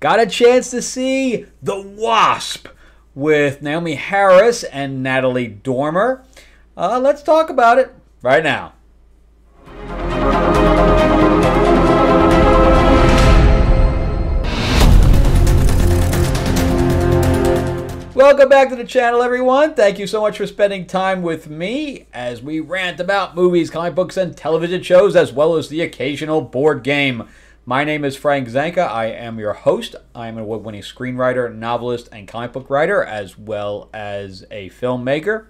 got a chance to see The Wasp with Naomie Harris and Natalie Dormer. Let's talk about it right now. Welcome back to the channel, everyone. Thank you so much for spending time with me as we rant about movies, comic books, and television shows, as well as the occasional board game. My name is Frank Zanka. I am your host. I am an award-winning screenwriter, novelist, and comic book writer, as well as a filmmaker.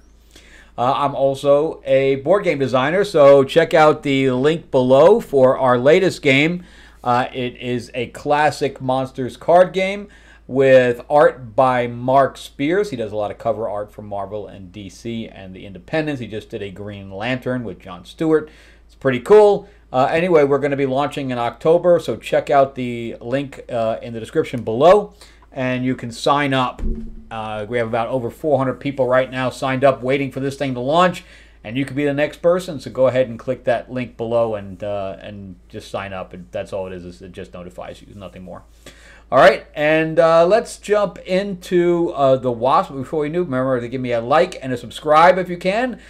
I'm also a board game designer, so check out the link below for our latest game. It is a classic Monsters card game with art by Mark Spears. He does a lot of cover art for Marvel and DC and the Independents. He just did a Green Lantern with Jon Stewart. It's pretty cool. Anyway, we're going to be launching in October, so check out the link in the description below, and you can sign up. We have about over 400 people right now signed up waiting for this thing to launch, and you could be the next person, so go ahead and click that link below and just sign up. That's all it is. It just notifies you, nothing more. All right, and let's jump into The Wasp. Before we do, remember to give me a like and a subscribe if you can.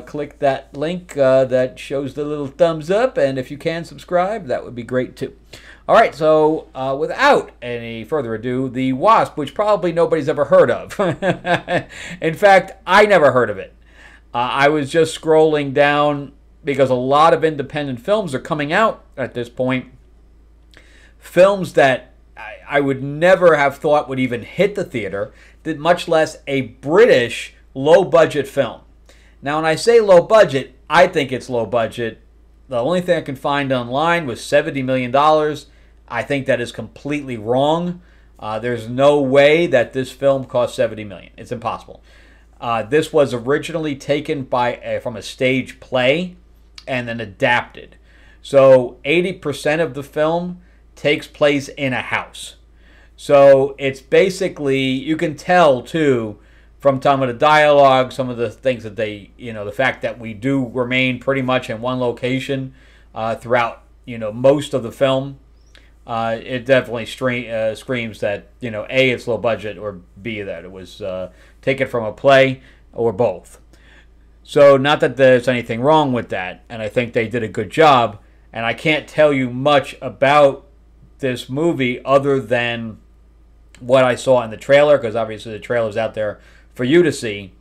Click that link that shows the little thumbs up, and if you can subscribe, that would be great too. All right, so without any further ado, The Wasp, which probably nobody's ever heard of. In fact, I never heard of it. I was just scrolling down because a lot of independent films are coming out at this point. Films that I would never have thought would even hit the theater, much less a British low-budget film. Now, when I say low budget, I think it's low budget. The only thing I can find online was $70 million. I think that is completely wrong. There's no way that this film cost $70 million. It's impossible. This was originally taken from a stage play and then adapted. So 80% of the film takes place in a house. So it's basically, you can tell too, from some of the dialogue, some of the things that they, the fact that we do remain pretty much in one location throughout, most of the film. It definitely screams that, A, it's low budget, or B, that it was taken from a play, or both. So not that there's anything wrong with that, and I think they did a good job, and I can't tell you much about this movie other than what I saw in the trailer, because obviously the trailer's out there for you to see.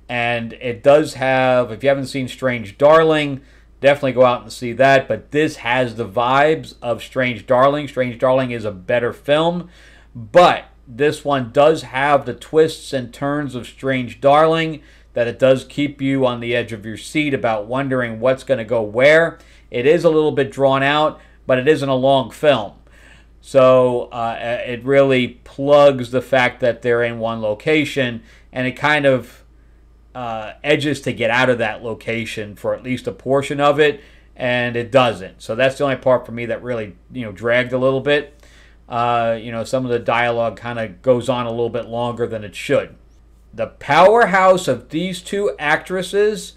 And it does have, if you haven't seen Strange Darling, definitely go out and see that. But this has the vibes of Strange Darling. Strange Darling is a better film, but this one does have the twists and turns of Strange Darling, that it does keep you on the edge of your seat about wondering what's going to go where. It is a little bit drawn out, but it isn't a long film. So it really plugs the fact that they're in one location, and it kind of edges to get out of that location for at least a portion of it, and it doesn't. So that's the only part for me that really, dragged a little bit. Some of the dialogue kind of goes on a little bit longer than it should. The powerhouse of these two actresses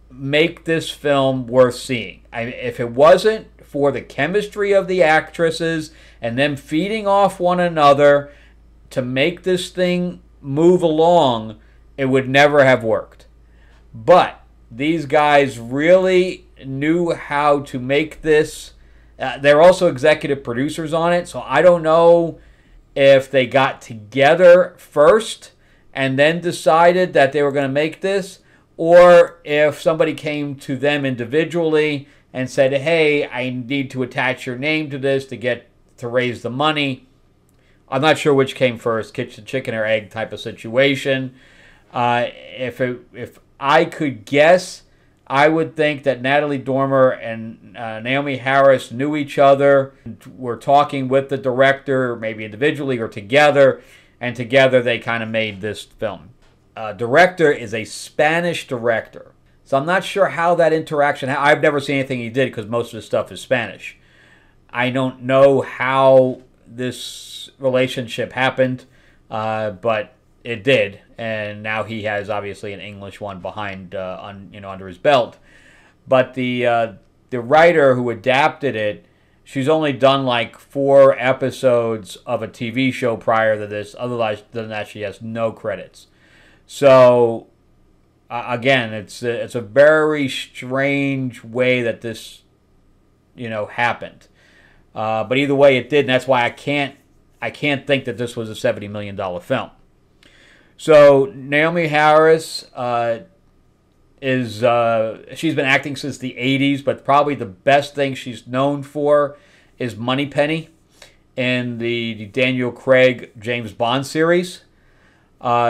make this film worth seeing. If it wasn't for the chemistry of the actresses and them feeding off one another to make this thing move along, it would never have worked. But these guys really knew how to make this. They're also executive producers on it, so I don't know if they got together first and then decided that they were going to make this, or if somebody came to them individually and said, hey, I need to attach your name to this to raise the money. I'm not sure which came first, chicken or egg type of situation. If I could guess, I would think that Natalie Dormer and Naomie Harris knew each other, were talking with the director, maybe individually or together, and together they kind of made this film. Director is a Spanish director. So I'm not sure how that interaction, I've never seen anything he did because most of his stuff is Spanish. I don't know how this relationship happened, but it did. And now he has obviously an English one behind, under his belt. But the writer who adapted it She's only done like 4 episodes of a TV show prior to this. Otherwise than that, she has no credits. So again, it's a very strange way that this, happened. But either way, it did, and that's why I can't think that this was a $70 million film. So Naomie Harris she's been acting since the 80s, but probably the best thing she's known for is Moneypenny in the Daniel Craig James Bond series.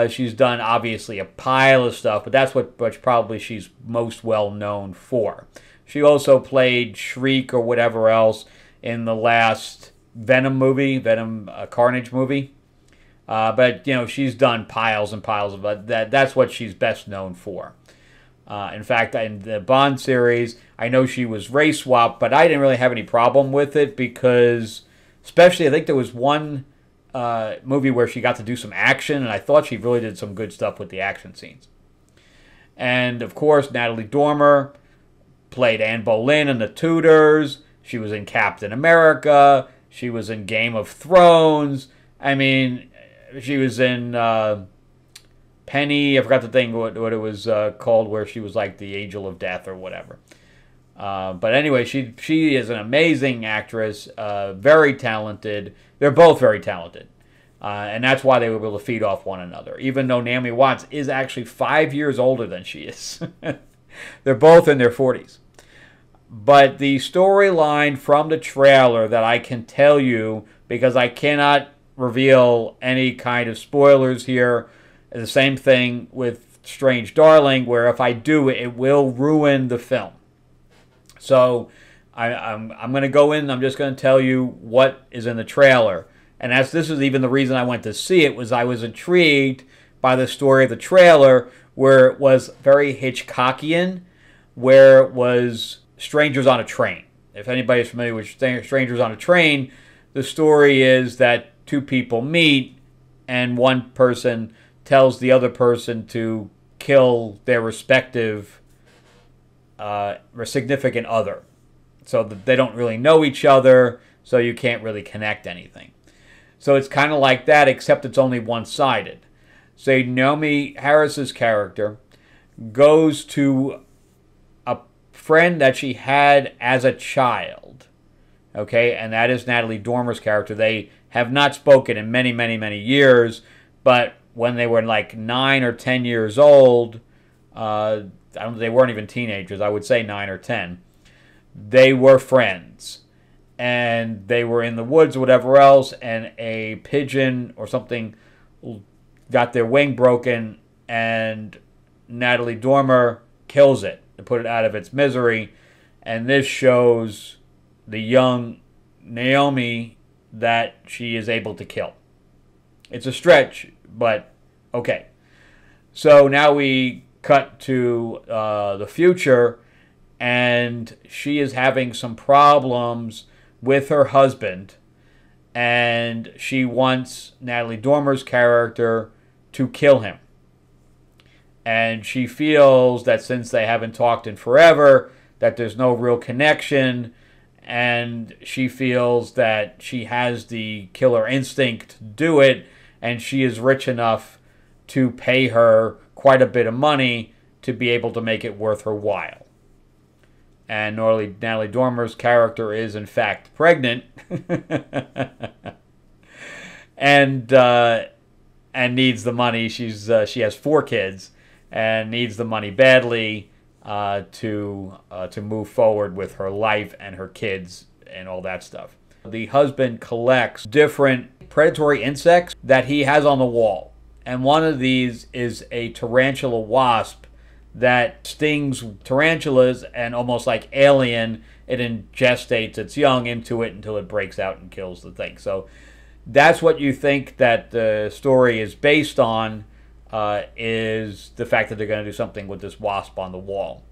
She's done obviously a pile of stuff, but that's what probably she's most well known for. She also played Shriek or whatever else in the last Venom movie, Carnage movie. But she's done piles and piles of that. That's what she's best known for. In fact, in the Bond series, I know she was race swapped, but I didn't really have any problem with it because, especially, I think there was one movie where she got to do some action, and I thought she really did some good stuff with the action scenes. And, of course, Natalie Dormer played Anne Boleyn in the Tudors. She was in Captain America. She was in Game of Thrones. I mean, she was in Penny. I forgot the thing what it was called, where she was like the Angel of Death or whatever. But anyway, she is an amazing actress, very talented. They're both very talented. And that's why they were able to feed off one another. Even though Naomi Watts is actually 5 years older than she is. They're both in their 40s. But the storyline from the trailer that I can tell you, because I cannot reveal any kind of spoilers here, is the same thing with Strange Darling, where if I do, it will ruin the film. So I'm going to go in, I'm just going to tell you what is in the trailer. And this is even the reason I went to see it, was I was intrigued by the story of the trailer, where it was very Hitchcockian, where it was strangers on a train. If anybody's familiar with Strangers on a Train, the story is that 2 people meet, and one person tells the other person to kill their respective significant other. So that they don't really know each other, so you can't really connect anything. So it's kind of like that, except it's only one-sided. Say Naomie Harris's character goes to a friend that she had as a child, okay, and that is Natalie Dormer's character. They have not spoken in many, many, many years, but when they were like 9 or 10 years old, they weren't even teenagers, I would say 9 or 10, they were friends. And they were in the woods or whatever else, and a pigeon or something got their wing broken, and Natalie Dormer kills it to put it out of its misery. And this shows the young Naomie that she is able to kill. It's a stretch, but okay. So now we cut to the future, and she is having some problems with her husband, and she wants Natalie Dormer's character to kill him. And she feels that since they haven't talked in forever, that there's no real connection, and she feels that she has the killer instinct to do it, and she is rich enough to pay her quite a bit of money to be able to make it worth her while. And Natalie Dormer's character is, in fact, pregnant. and needs the money. She has 4 kids and needs the money badly to move forward with her life and her kids and all that stuff. The husband collects different predatory insects that he has on the wall. And one of these is a tarantula wasp that stings tarantulas, and almost like Alien, it ingestates its young into it until it breaks out and kills the thing. So that's what you think that the story is based on, is the fact that they're going to do something with this wasp on the wall.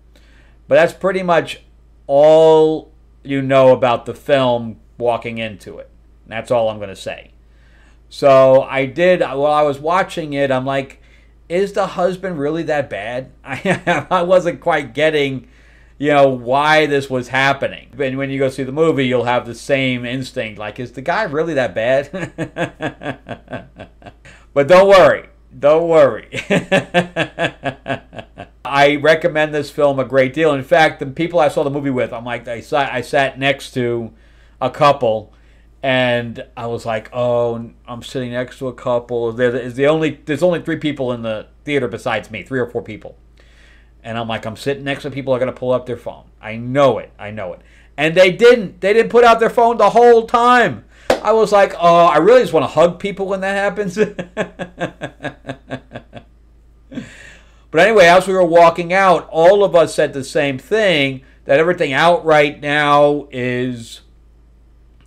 But that's pretty much all you know about the film walking into it. That's all I'm going to say. So while I was watching it, I'm like, is the husband really that bad? I wasn't quite getting, why this was happening. And when you go see the movie, you'll have the same instinct, like, is the guy really that bad? But don't worry. Don't worry. I recommend this film a great deal. In fact, the people I saw the movie with, I'm like, I sat next to a couple, and I was like, oh, I'm sitting next to a couple. There's only 3 people in the theater besides me, 3 or 4 people. And I'm like, I'm sitting next to people who are going to pull up their phone. I know it. And they didn't. They didn't put out their phone the whole time. I was like, oh, I really just want to hug people when that happens. But anyway, as we were walking out, all of us said the same thing, that everything out right now is,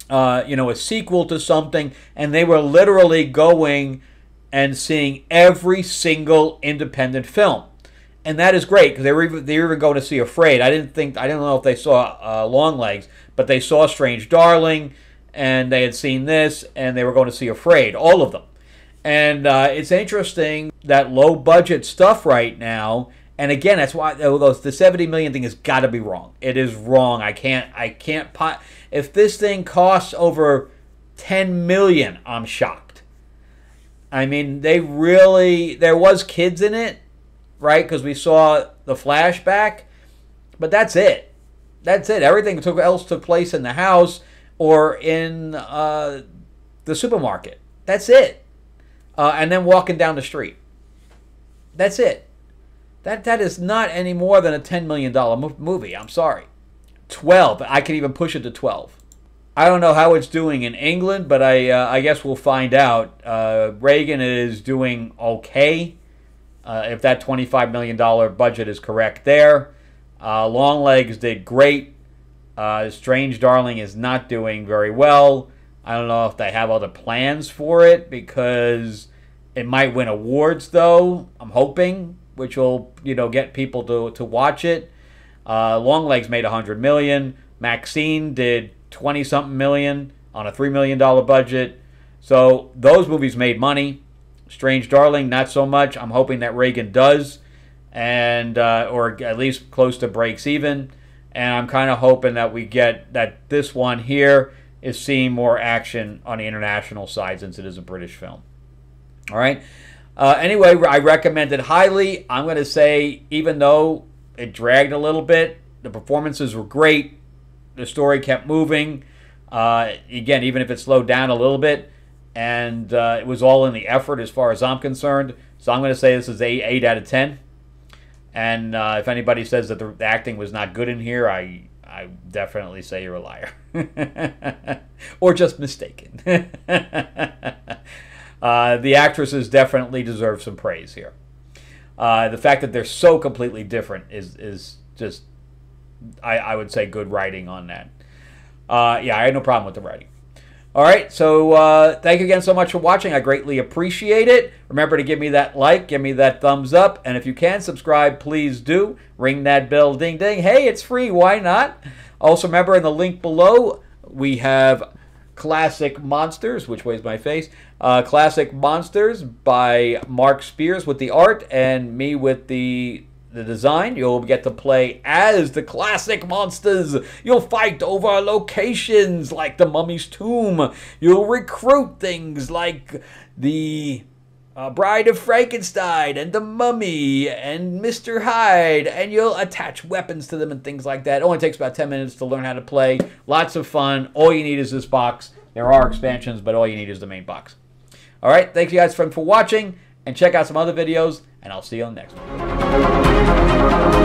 a sequel to something. And they were literally going and seeing every single independent film. And that is great, because they were even going to see Afraid. I don't know if they saw Longlegs, but they saw Strange Darling, and they had seen this, and they were going to see Afraid, all of them. And it's interesting that low-budget stuff right now, and again, that's why the $70 million thing has got to be wrong. It is wrong. I can't. If this thing costs over $10 million, I'm shocked. I mean, there was kids in it, right? Because we saw the flashback, but that's it. That's it. Everything else took place in the house or in the supermarket. That's it. And then walking down the street. That's it. That is not any more than a $10 million movie. I'm sorry. 12. I could even push it to 12. I don't know how it's doing in England, but I guess we'll find out. Reagan is doing okay. If that $25 million budget is correct there. Longlegs did great. Strange Darling is not doing very well. I don't know if they have other plans for it, because it might win awards, though. I'm hoping, which will, get people to watch it. Longlegs made $100 million. Maxine did 20-something million on a $3 million budget. So those movies made money. Strange Darling, not so much. I'm hoping that Reagan does, and or at least close to breaks even. And I'm kind of hoping that we get that this one here is seeing more action on the international side, since it is a British film. All right. Anyway, I recommend it highly. I'm going to say, even though it dragged a little bit, the performances were great. The story kept moving. Again, even if it slowed down a little bit. And it was all in the effort as far as I'm concerned. So I'm going to say this is 8 out of 10. And if anybody says that the acting was not good in here, I definitely say you're a liar. Or just mistaken. The actresses definitely deserve some praise here. The fact that they're so completely different is just, I would say, good writing on that. Yeah, I had no problem with the writing. All right, so thank you again so much for watching. I greatly appreciate it. Remember to give me that like, give me that thumbs up, and if you can subscribe, please do. Ring that bell, ding ding. Hey, it's free, why not? Also remember, in the link below, we have Classic Monsters, which way is my face? Classic Monsters by Mark Spears with the art, and me with the design. You'll get to play as the classic monsters. You'll fight over locations like the Mummy's Tomb. You'll recruit things like the Bride of Frankenstein and the Mummy and Mr. Hyde, and you'll attach weapons to them and things like that. It only takes about 10 minutes to learn how to play. Lots of fun. All you need is this box. There are expansions, but all you need is the main box. All right, thanks you guys for watching, and check out some other videos, and I'll see you on the next one.